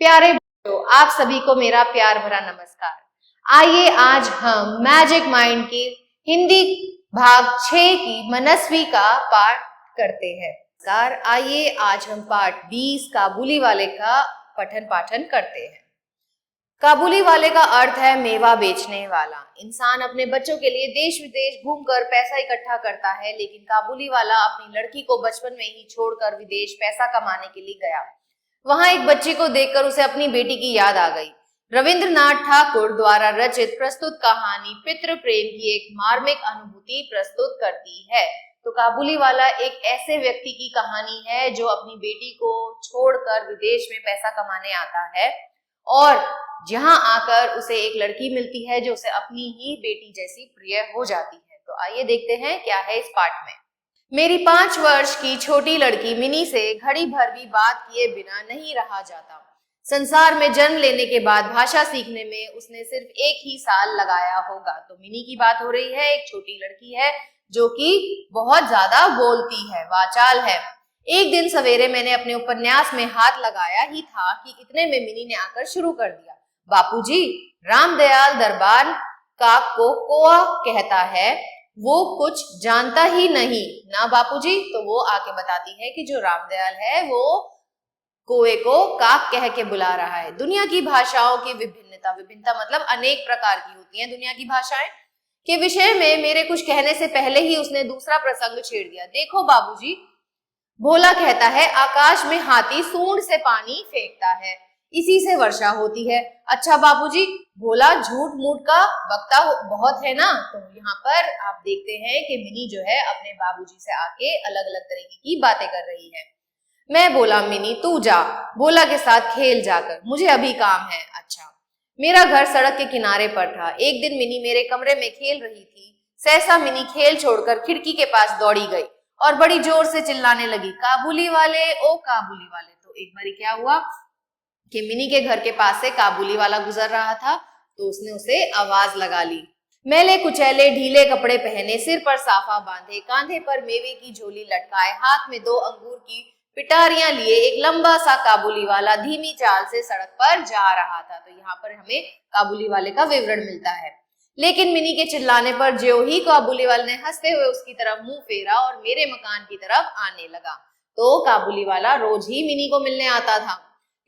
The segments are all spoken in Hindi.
प्यारे बच्चों, आप सभी को मेरा प्यार भरा नमस्कार। आइए आज हम मैजिक माइंड की हिंदी भाग 6 की मनस्वी का पाठ करते हैं। आइए आज हम पाठ 20 काबुली वाले का पठन पाठन करते हैं। काबुली वाले का अर्थ है मेवा बेचने वाला। इंसान अपने बच्चों के लिए देश विदेश घूमकर पैसा इकट्ठा करता है, लेकिन काबुली वाला अपनी लड़की को बचपन में ही छोड़कर विदेश पैसा कमाने के लिए गया। वहां एक बच्ची को देखकर उसे अपनी बेटी की याद आ गई। रविंद्रनाथ ठाकुर द्वारा रचित प्रस्तुत कहानी पितृ प्रेम की एक मार्मिक अनुभूति प्रस्तुत करती है। तो काबुली वाला एक ऐसे व्यक्ति की कहानी है जो अपनी बेटी को छोड़कर विदेश में पैसा कमाने आता है और जहां आकर उसे एक लड़की मिलती है जो उसे अपनी ही बेटी जैसी प्रिय हो जाती है। तो आइए देखते हैं क्या है इस पाठ में। मेरी 5 वर्ष की छोटी लड़की मिनी से घड़ी भर भी बात किए बिना नहीं रहा जाता। संसार में जन्म लेने के बाद भाषा सीखने में उसने सिर्फ 1 ही साल लगाया होगा। तो मिनी की बात हो रही है, एक छोटी लड़की है जो कि बहुत ज्यादा बोलती है, वाचाल है। एक दिन सवेरे मैंने अपने उपन्यास में हाथ लगाया ही था कि इतने में मिनी ने आकर शुरू कर दिया। बापूजी, रामदयाल दरबार का को कोआ कहता है, वो कुछ जानता ही नहीं ना बापूजी। तो वो आके बताती है कि जो रामदयाल है वो कोए को काक कह के बुला रहा है। दुनिया की भाषाओं की विभिन्नता मतलब अनेक प्रकार की होती हैं दुनिया की भाषाएं के विषय में मेरे कुछ कहने से पहले ही उसने दूसरा प्रसंग छेड़ दिया। देखो बाबूजी, भोला कहता है आकाश में हाथी सूंड से पानी फेंकता है, इसी से वर्षा होती है। अच्छा बाबूजी, भोला झूठ मूठ का बकता बहुत है ना। तो यहाँ पर आप देखते हैं कि मिनी जो है अपने बाबूजी से आके अलग अलग तरीके की बातें कर रही है। मैं बोला मिनी तू जा, भोला के साथ खेल जाकर, मुझे अभी काम है। अच्छा। मेरा घर सड़क के किनारे पर था। एक दिन मिनी मेरे कमरे में खेल रही थी। सहसा मिनी खेल छोड़कर खिड़की के पास दौड़ी गई और बड़ी जोर से चिल्लाने लगी, काबुली वाले, ओ काबुली वाले। तो एक बारी क्या हुआ कि मिनी के घर के पास से काबुली वाला गुजर रहा था, तो उसने उसे आवाज लगा ली। मैले कुचैले ढीले कपड़े पहने, सिर पर साफा बांधे, कांधे पर मेवे की झोली लटकाए, हाथ में 2 अंगूर की पिटारियां लिए एक लंबा सा काबुली वाला धीमी चाल से सड़क पर जा रहा था। तो यहाँ पर हमें काबुली वाले का विवरण मिलता है। लेकिन मिनी के चिल्लाने पर ज्यों ही काबुली वाले ने हंसते हुए उसकी तरफ मुंह फेरा और मेरे मकान की तरफ आने लगा। तो काबुली वाला रोज ही मिनी को मिलने आता था।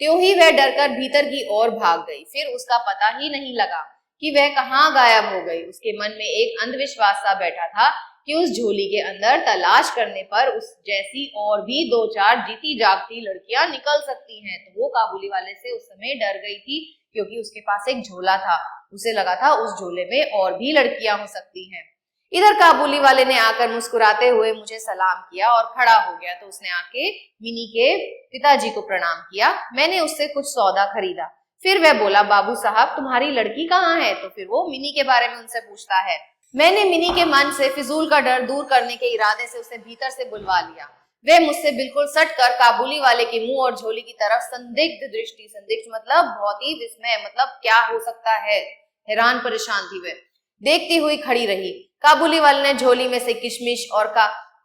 त्यों ही वह डरकर भीतर की ओर भाग गई। फिर उसका पता ही नहीं लगा कि वह कहाँ गायब हो गई। उसके मन में एक अंधविश्वास सा बैठा था कि उस झोली के अंदर तलाश करने पर उस जैसी और भी 2-4 जीती जागती लड़कियां निकल सकती हैं। तो वो काबुली वाले से उस समय डर गई थी, क्योंकि उसके पास एक झोला था। उसे लगा था उस झोले में और भी लड़कियां हो सकती हैं। इधर काबुली वाले ने आकर मुस्कुराते हुए मुझे सलाम किया और खड़ा हो गया। तो उसने आके मिनी के पिताजी को प्रणाम किया। मैंने उससे कुछ सौदा खरीदा। फिर वह बोला, बाबू साहब तुम्हारी लड़की कहाँ है? तो फिर वो मिनी के बारे में उनसे पूछता है। मैंने मिनी के मन से फिजूल का डर दूर करने के इरादे से उसे भीतर से बुलवा लिया। वह मुझसे बिल्कुल सट कर काबुली वाले के मुंह और झोली की तरफ संदिग्ध दृष्टि, संदिग्ध मतलब बहुत ही विस्मय, मतलब क्या हो सकता है, हैरान परेशान थी वह, देखती हुई खड़ी रही। काबुली वाले ने झोली में से किशमिश और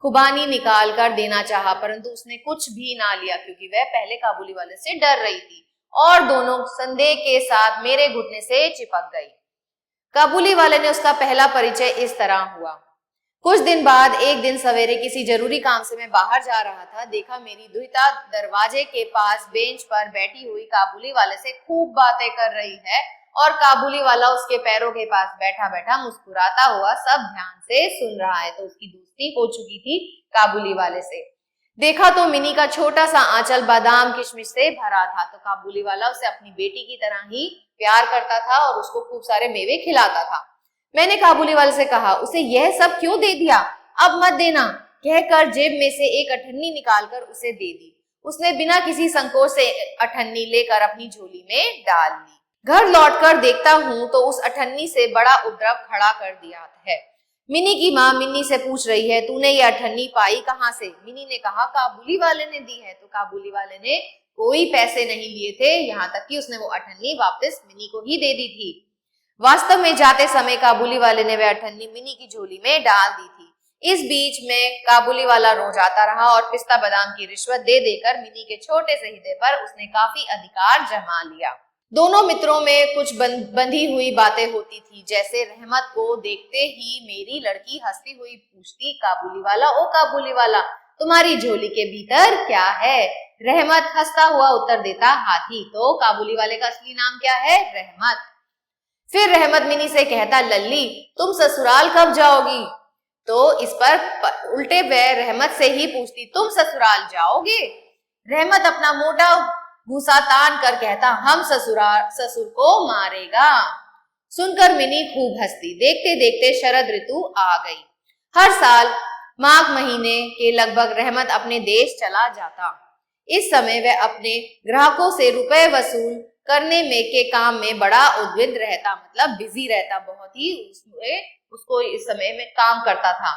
खुबानी निकाल कर देना चाहा, परंतु उसने कुछ भी ना लिया, क्योंकि वह पहले काबुली वाले से डर रही थी और दोनों संदेह के साथ मेरे घुटने से चिपक गई। काबुली वाले ने उसका पहला परिचय इस तरह हुआ। कुछ दिन बाद एक दिन सवेरे किसी जरूरी काम से मैं बाहर जा रहा था। देखा मेरी दुहिता दरवाजे के पास बेंच पर बैठी हुई काबुली वाले से खूब बातें कर रही है और काबुली वाला उसके पैरों के पास बैठा बैठा मुस्कुराता हुआ सब ध्यान से सुन रहा है। तो उसकी दोस्ती हो चुकी थी काबुली वाले से। देखा तो मिनी का छोटा सा आंचल बादाम किशमिश से भरा था। तो काबुली वाला उसे अपनी बेटी की तरह ही प्यार करता था और उसको खूब सारे मेवे खिलाता था। मैंने काबुली वाले से कहा, उसे यह सब क्यों दे दिया? अब मत देना, कहकर जेब में से एक अठन्नी निकालकर उसे दे दी। उसने बिना किसी संकोच से अठन्नी लेकर अपनी झोली में डाल ली। घर लौटकर देखता हूं तो उस अठन्नी से बड़ा उपद्रव खड़ा कर दिया है। मिनी की माँ मिनी से पूछ रही है, तूने ये अठन्नी पाई कहाँ से? मिनी ने कहा, काबुली वाले ने दी है। तो काबुली वाले ने कोई पैसे नहीं लिए थे, यहाँ तक कि उसने वो अठन्नी वापस मिनी को ही दे दी थी। वास्तव में जाते समय काबुली वाले ने वह अठन्नी मिनी की झोली में डाल दी थी। इस बीच में काबुली वाला रोज आता रहा और पिस्ता बादाम की रिश्वत दे देकर मिनी के छोटे से हृदय पर उसने काफी अधिकार जमा लिया। दोनों मित्रों में कुछ बंधी हुई बातें होती थी, जैसे रहमत को देखते ही मेरी लड़की हंसती हुई पूछती, काबुली वाला, ओ काबुली वाला, तुम्हारी झोली के भीतर क्या है? रहमत हंसता हुआ उत्तर देता, हाथी। तो काबुली वाले का असली नाम क्या है? रहमत। फिर रहमत मिनी से कहता, लल्ली तुम ससुराल कब जाओगी? तो इस पर उल्टे वह रहमत से ही पूछती, तुम ससुराल जाओगे? रहमत अपना मोटा गुस्सा तान कर कहता, हम ससुर को मारेगा। सुनकर मिनी खूब हंसती। देखते देखते शरद ऋतु आ गई। हर साल माघ महीने के लगभग रहमत अपने देश चला जाता। इस समय वह अपने ग्राहकों से रुपए वसूल करने में के काम में बड़ा उद्विग्न रहता, मतलब बिजी रहता, बहुत ही उसको इस समय में काम करता था।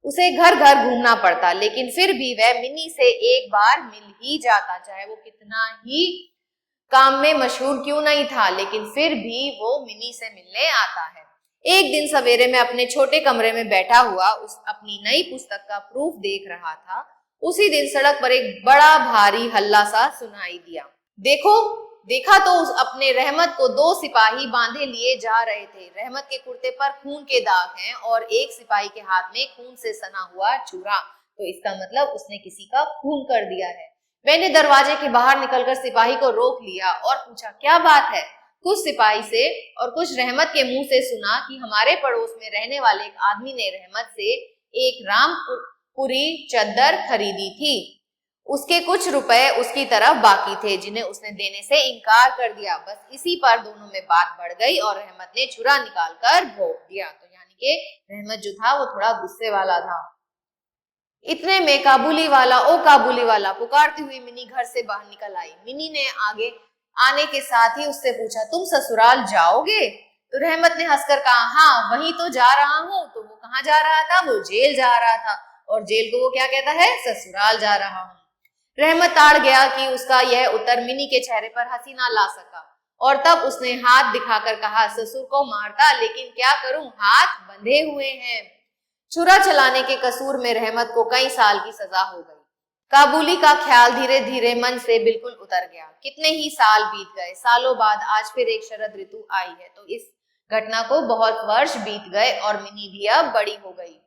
उसे घर घर घूमना पड़ता, लेकिन फिर भी वह मिनी से एक बार मिल ही जाता, चाहे वो कितना ही काम में मशहूर क्यों नहीं था, लेकिन फिर भी वो मिनी से मिलने आता है। एक दिन सवेरे में अपने छोटे कमरे में बैठा हुआ उस अपनी नई पुस्तक का प्रूफ देख रहा था। उसी दिन सड़क पर एक बड़ा भारी हल्ला सा सुनाई दिया। देखा तो अपने रहमत को दो सिपाही बांधे लिए जा रहे थे। रहमत के कुर्ते पर खून के दाग हैं और एक सिपाही के हाथ में खून से सना हुआ छुरा, तो इसका मतलब उसने किसी का खून कर दिया है। मैंने दरवाजे के बाहर निकलकर सिपाही को रोक लिया और पूछा, क्या बात है? कुछ सिपाही से और कुछ रहमत के मुंह से सुना कि हमारे पड़ोस में रहने वाले एक आदमी ने रहमत से एक रामपुरी चद्दर खरीदी थी। उसके कुछ रुपए उसकी तरफ बाकी थे, जिन्हें उसने देने से इनकार कर दिया। बस इसी पर दोनों में बात बढ़ गई और रहमत ने छुरा निकालकर भोंक दिया। तो यानी कि रहमत जो था वो थोड़ा गुस्से वाला था। इतने में काबुली वाला, ओ काबुली वाला पुकारती हुई मिनी घर से बाहर निकल आई। मिनी ने आगे आने के साथ ही उससे पूछा, तुम ससुराल जाओगे? तो रहमत ने हंसकर कहा, हाँ वही तो जा रहा हूँ। तो वो कहाँ जा रहा था? वो जेल जा रहा था, और जेल को वो क्या कहता है? ससुराल जा रहा हूँ। रहमत ताड़ गया कि उसका यह उत्तर मिनी के चेहरे पर हंसी ना ला सका, और तब उसने हाथ दिखाकर कहा, ससुर को मारता, लेकिन क्या करूं, हाथ बंधे हुए हैं। छुरा चलाने के कसूर में रहमत को कई साल की सजा हो गई। काबुली का ख्याल धीरे धीरे मन से बिल्कुल उतर गया। कितने ही साल बीत गए। सालों बाद आज फिर एक शरद ऋतु आई है, तो इस घटना को बहुत वर्ष बीत गए और मिनी भी अब बड़ी हो गई।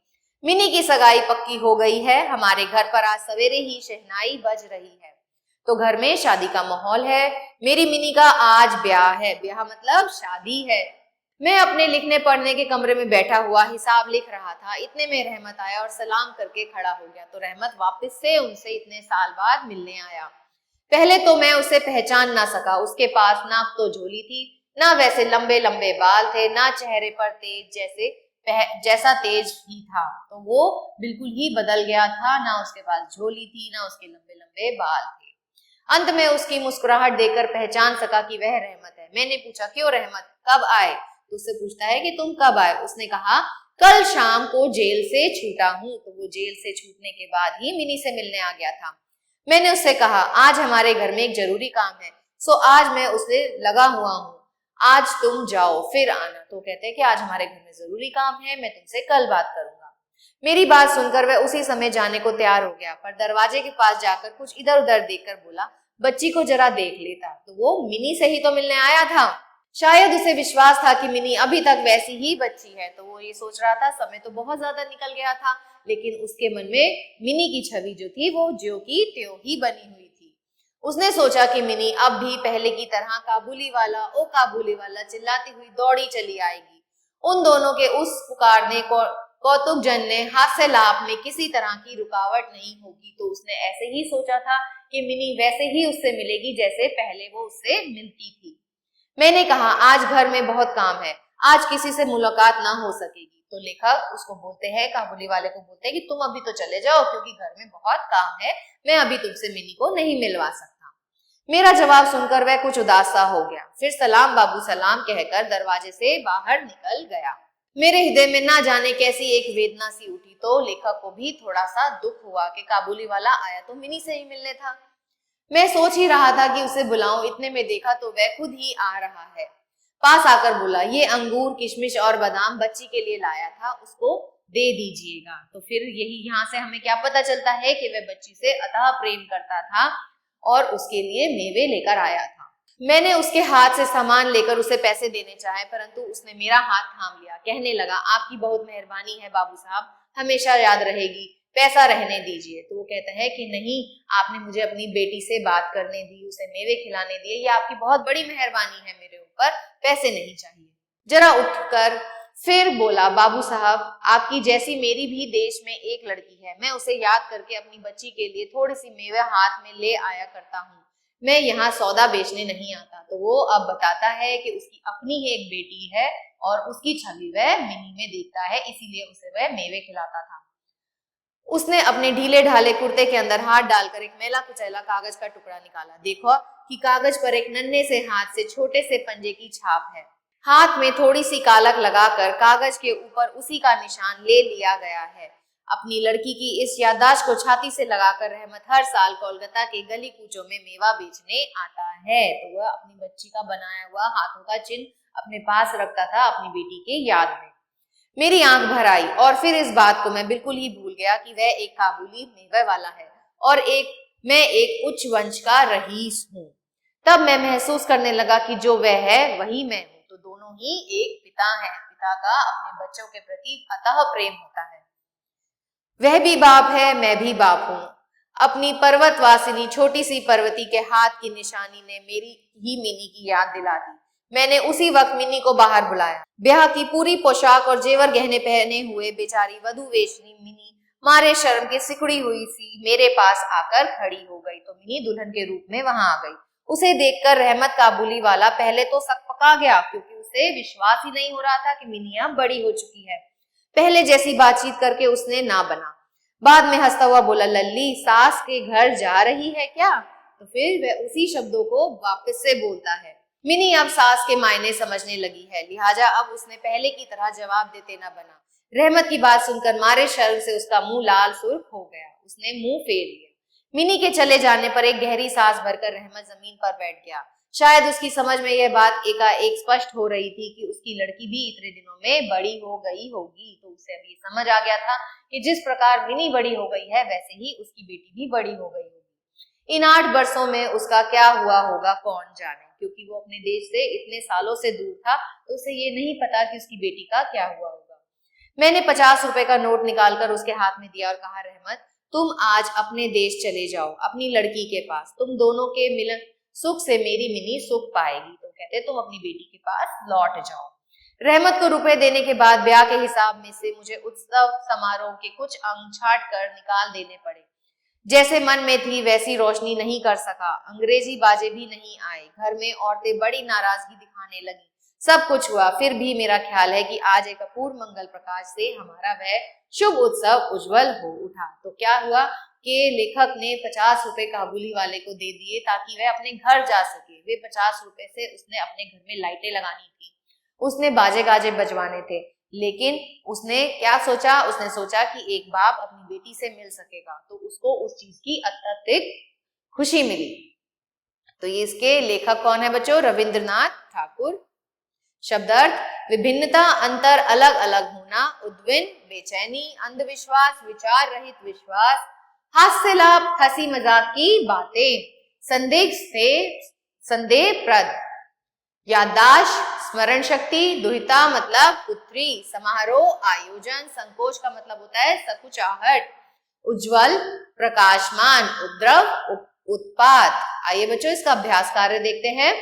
मिनी की सगाई पक्की हो गई है। हमारे घर पर आज सवेरे ही शहनाई बज रही है, तो घर में शादी का माहौल है। मेरी मिनी का आज ब्याह है। ब्याह मतलब शादी है। मैं अपने लिखने पढ़ने के कमरे में बैठा हुआ हिसाब लिख रहा था। इतने में रहमत आया और सलाम करके खड़ा हो गया। तो रहमत वापस से उनसे इतने साल बाद मिलने आया। पहले तो मैं उसे पहचान ना सका। उसके पास ना तो झोली थी, ना वैसे लंबे लंबे बाल थे, ना चेहरे पर जैसा तेज ही था। तो वो बिल्कुल ही बदल गया था। ना उसके पास झोली थी, ना उसके लंबे लंबे बाल थे। अंत में उसकी मुस्कुराहट देखकर पहचान सका कि वह रहमत है। मैंने पूछा, क्यों रहमत, कब आए? तो उससे पूछता है कि तुम कब आए? उसने कहा, कल शाम को जेल से छूटा हूँ। तो वो जेल से छूटने के बाद ही मिनी से मिलने आ गया था। मैंने उससे कहा, आज हमारे घर में एक जरूरी काम है, सो आज मैं उससे लगा हुआ हूँ, आज तुम जाओ फिर आना। तो कहते हैं कि आज हमारे घर में जरूरी काम है, मैं तुमसे कल बात करूंगा। मेरी बात सुनकर वह उसी समय जाने को तैयार हो गया, पर दरवाजे के पास जाकर कुछ इधर उधर देखकर बोला, बच्ची को जरा देख लेता। तो वो मिनी से ही तो मिलने आया था। शायद उसे विश्वास था कि मिनी अभी तक वैसी ही बच्ची है, तो वो ये सोच रहा था। समय तो बहुत ज्यादा निकल गया था, लेकिन उसके मन में मिनी की छवि जो थी वो ज्यों की त्यों ही बनी हुई थी। उसने सोचा कि मिनी अब भी पहले की तरह काबुली वाला, ओ काबुली वाला चिल्लाती हुई दौड़ी चली आएगी। उन दोनों के उस पुकारने को कौतुक जन ने हास्य लाभ में किसी तरह की रुकावट नहीं होगी। तो उसने ऐसे ही सोचा था कि मिनी वैसे ही उससे मिलेगी जैसे पहले वो उससे मिलती थी। मैंने कहा, आज घर में बहुत काम है, आज किसी से मुलाकात ना हो सकेगी। तो लेखक उसको बोलते हैं, काबुली वाले को बोलते हैं कि तुम अभी तो चले जाओ, क्योंकि घर में बहुत काम है, मैं अभी तुमसे मिनी को नहीं मिलवा सकता। मेरा जवाब सुनकर वह कुछ उदास सा हो गया। फिर सलाम बाबू सलाम कहकर दरवाजे से बाहर निकल गया। मेरे हृदय में ना जाने कैसी एक वेदना सी उठी। तो लेखक को भी थोड़ा सा दुख हुआ कि काबुली वाला आया तो मिनी से ही मिलने था। मैं सोच ही रहा था कि उसे बुलाऊं, इतने में देखा तो वह खुद ही आ रहा है। पास आकर बोला, ये अंगूर, किशमिश और बादाम बच्ची के लिए लाया था, उसको दे दीजिएगा। तो फिर यही यहाँ से हमें क्या पता चलता है कि वह बच्ची से अतः प्रेम करता था और उसके लिए मेवे लेकर आया था। मैंने उसके हाथ से सामान लेकर उसे पैसे देने चाहे, परंतु उसने मेरा हाथ थाम लिया। कहने लगा, आपकी बहुत मेहरबानी है बाबू साहब, हमेशा याद रहेगी, पैसा रहने दीजिए। तो वो कहता है कि नहीं, आपने मुझे अपनी बेटी से बात करने दी, उसे मेवे खिलाने दिए, ये आपकी बहुत बड़ी मेहरबानी है मेरे ऊपर, पैसे नहीं चाहिए। जरा उठकर फिर बोला, बाबू साहब, आपकी जैसी मेरी भी देश में एक लड़की है, मैं उसे याद करके अपनी बच्ची के लिए थोड़ी सी मेवे हाथ में ले आया करता हूँ, मैं यहाँ सौदा बेचने नहीं आता। तो वो अब बताता है कि उसकी अपनी ही एक बेटी है और उसकी छवि वह मिनी में देखता है, इसीलिए उसे वह मेवे खिलाता था। उसने अपने ढीले ढाले कुर्ते के अंदर हाथ डालकर एक मैला कुचैला कागज का टुकड़ा निकाला। देखो कि कागज पर एक नन्हे से हाथ से छोटे से पंजे की छाप है। हाथ में थोड़ी सी कालक लगाकर कागज के ऊपर उसी का निशान ले लिया गया है। अपनी लड़की की इस याददाश्त को छाती से लगाकर रहमत हर साल कोलकाता के गली कूचों में मेवा बेचने आता है। तो वह अपनी बच्ची का बनाया हुआ हाथों का चिन्ह अपने पास रखता था अपनी बेटी के याद में। मेरी आंख भर आई और फिर इस बात को मैं बिल्कुल ही भूल गया कि वह एक काबुली मेवे वाला है और मैं एक उच्च वंश का रईस हूँ। तब मैं महसूस करने लगा कि जो वह है वही मैं हूँ, तो दोनों ही एक पिता हैं। पिता का अपने बच्चों के प्रति अतः प्रेम होता है। वह भी बाप है, मैं भी बाप हूँ। अपनी पर्वतवासिनी छोटी सी पर्वती के हाथ की निशानी ने मेरी ही मिनी की याद दिला दी। मैंने उसी वक्त मिनी को बाहर बुलाया। ब्याह की पूरी पोशाक और जेवर गहने पहने हुए बेचारी वधू वेशनी मिनी मारे शर्म के सिकुड़ी हुई सी मेरे पास आकर खड़ी हो गई। तो मिनी दुल्हन के रूप में वहां आ गई। उसे देखकर रहमत काबुली वाला पहले तो सकपका गया, क्योंकि उसे विश्वास ही नहीं हो रहा था कि मिनी अब बड़ी हो चुकी है। पहले जैसी बातचीत करके उसने ना बना। बाद में हंसता हुआ बोला, लल्ली सास के घर जा रही है क्या? तो फिर वह उसी शब्दों को वापस से बोलता है। मिनी अब सास के मायने समझने लगी है, लिहाजा अब उसने पहले की तरह जवाब देते न बना। रहमत की बात सुनकर मारे शर्म से उसका मुंह लाल सुर्ख हो गया। उसने मुंह फेर लिया। मिनी के चले जाने पर एक गहरी सांस भरकर रहमत जमीन पर बैठ गया। शायद उसकी समझ में यह बात एकाएक स्पष्ट हो रही थी कि उसकी लड़की भी इतने दिनों में बड़ी हो गई होगी। तो उसे अभी समझ आ गया था कि जिस प्रकार मिनी बड़ी हो गई है, वैसे ही उसकी बेटी भी बड़ी हो गई होगी। इन 8 वर्षों में उसका क्या हुआ होगा कौन जाने, क्योंकि वो अपने देश से इतने सालों से दूर था, तो उसे ये नहीं पता कि उसकी बेटी का क्या हुआ होगा। मैंने 50 रुपए का नोट निकालकर उसके हाथ में दिया और कहा, रहमत, तुम आज अपने देश चले जाओ, अपनी लड़की के पास। तुम दोनों के मिलन सुख से मेरी मिनी सुख पाएगी। तो कहते तुम अपनी बेटी के पास लौट जाओ। रहमत को रुपए देने के बाद ब्याह के हिसाब में से मुझे उत्सव समारोह के कुछ अंग छाट कर निकाल देने पड़े। जैसे मन में थी वैसी रोशनी नहीं कर सका। अंग्रेजी बाजे भी नहीं आए। घर में औरतें बड़ी नाराजगी दिखाने लगी। सब कुछ हुआ, फिर भी मेरा ख्याल है कि आज एक अपूर्व मंगल प्रकाश से हमारा वह शुभ उत्सव उज्जवल हो उठा। तो क्या हुआ कि लेखक ने 50 रुपए काबुली वाले को दे दिए ताकि वह अपने घर जा सके। वे 50 रुपए से उसने अपने घर में लाइटें लगानी थी, उसने बाजे गाजे बजवाने थे, लेकिन उसने क्या सोचा? उसने सोचा कि एक बाप अपनी बेटी से मिल सकेगा, तो उसको उस चीज की अत्यधिक खुशी मिली। तो ये इसके लेखक कौन है बच्चों? रविंद्रनाथ ठाकुर। शब्दार्थ: विभिन्नता, अंतर, अलग अलग होना, उद्विन, बेचैनी, अंधविश्वास, विचार रहित विश्वास, हास्य लाभ, हंसी मजाक की बातें, संदिग्ध से संदेहप्रद, याददाश्त, स्मरण शक्ति, दुहिता मतलब पुत्री, समारोह, आयोजन, संकोच का मतलब होता है सकुचाहट, उज्जवल, प्रकाशमान, उपद्रव, उत्पात। आइए बच्चों इसका अभ्यास कार्य देखते हैं।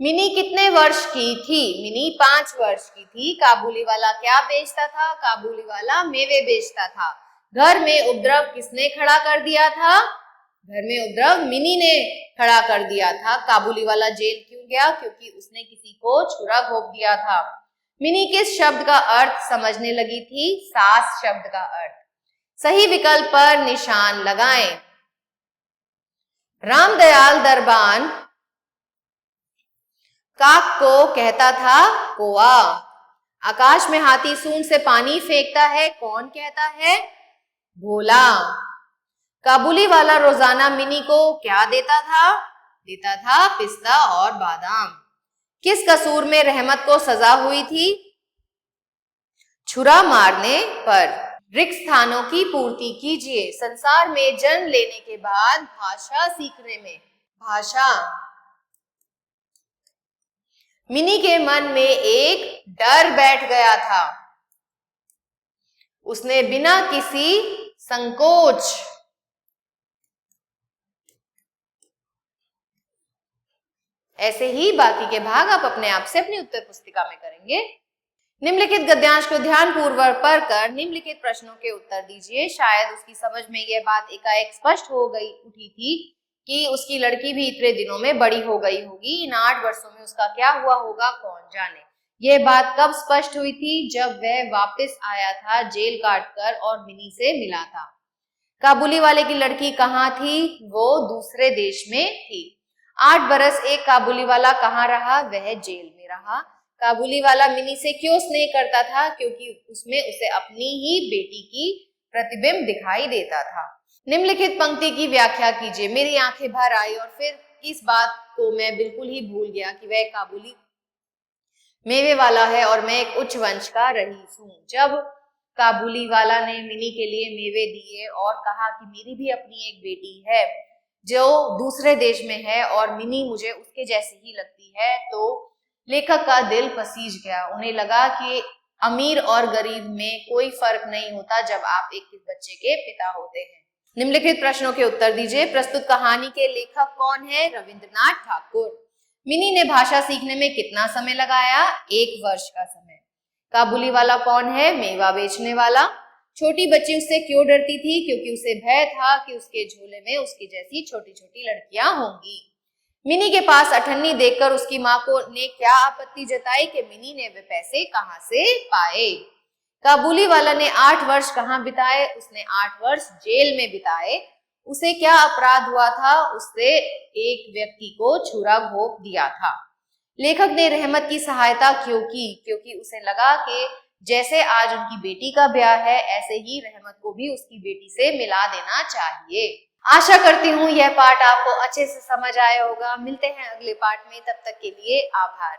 मिनी कितने वर्ष की थी? मिनी 5 वर्ष की थी। काबुली वाला क्या बेचता था? काबुली वाला मेवे बेचता था। घर में उपद्रव किसने खड़ा कर दिया था? घर में उपद्रव मिनी ने खड़ा कर दिया था। काबुली वाला जेल क्यों गया? क्योंकि उसने किसी को छुरा घोंप दिया था। मिनी किस शब्द का अर्थ समझने लगी थी? सास शब्द का अर्थ। सही विकल्प पर निशान लगाएं। रामदयाल दरबान काक को कहता था कोआ। आकाश में हाथी सूंड से पानी फेंकता है, कौन कहता है? भोला। काबुली वाला रोजाना मिनी को क्या देता था? देता था पिस्ता और बादाम। किस कसूर में रहमत को सजा हुई थी? छुरा मारने पर। रिक्त स्थानों की पूर्ति कीजिए। संसार में जन्म लेने के बाद भाषा सीखने में, भाषा, मिनी के मन में एक डर बैठ गया था। उसने बिना किसी संकोच ऐसे ही बाकी के भाग आप अपने आप से अपनी उत्तर पुस्तिका में करेंगे। निम्नलिखित गद्यांश को ध्यानपूर्वक पढ़कर निम्नलिखित प्रश्नों के उत्तर दीजिए। शायद उसकी समझ में यह बात एकाएक स्पष्ट हो गई उठी थी कि उसकी लड़की भी इतने दिनों में बड़ी हो गई होगी। इन 8 वर्षों में उसका क्या हुआ होगा कौन जाने। यह बात कब स्पष्ट हुई थी? जब वह वापस आया था जेल काटकर और मिनी से मिला था। काबुली वाले की लड़की कहाँ थी? वो दूसरे देश में थी। 8 बरस एक काबुली वाला कहाँ रहा? वह जेल में रहा। काबुली वाला मिनी से क्यों स्नेह करता था? क्योंकि उसमें उसे अपनी ही बेटी की प्रतिबिंब दिखाई देता था। निम्नलिखित पंक्ति की व्याख्या कीजिए। मेरी आंखें भर आई और फिर इस बात को मैं बिल्कुल ही भूल गया कि वह काबुली मेवे वाला है और मैं एक उच्च वंश का रईस हूँ। जब काबुली वाला ने मिनी के लिए मेवे दिए और कहा कि मेरी भी अपनी एक बेटी है जो दूसरे देश में है और मिनी मुझे उसके जैसी ही लगती है, तो लेखक का दिल पसीज गया। उन्हें लगा कि अमीर और गरीब में कोई फर्क नहीं होता जब आप एक बच्चे के पिता होते हैं। निम्नलिखित प्रश्नों के उत्तर दीजिए। प्रस्तुत कहानी के लेखक कौन है? रविंद्रनाथ ठाकुर। मिनी ने भाषा सीखने में कितना समय लगाया? 1 वर्ष का समय। काबुली वाला कौन है? मेवा बेचने वाला। छोटी बच्ची उससे क्यों डरती थी? क्योंकि उसे भय था कि उसके झोले में उसकी जैसी छोटी छोटी लड़कियां होंगी। मिनी के पास अठन्नी देखकर उसकी माँ को ने क्या आपत्ति जताई कि मिनी ने वे पैसे कहाँ से पाए। काबुली वाला ने 8 वर्ष कहाँ बिताए? उसने 8 वर्ष जेल में बिताए। उसे क्या अपराध हुआ था? उसने एक व्यक्ति को छुरा घोंप दिया था। लेखक ने रहमत की सहायता क्यों की? क्योंकि उसे लगा कि जैसे आज उनकी बेटी का ब्याह है ऐसे ही रहमत को भी उसकी बेटी से मिला देना चाहिए। आशा करती हूँ यह पाठ आपको अच्छे से समझ आया होगा। मिलते हैं अगले पाठ में, तब तक के लिए आभार।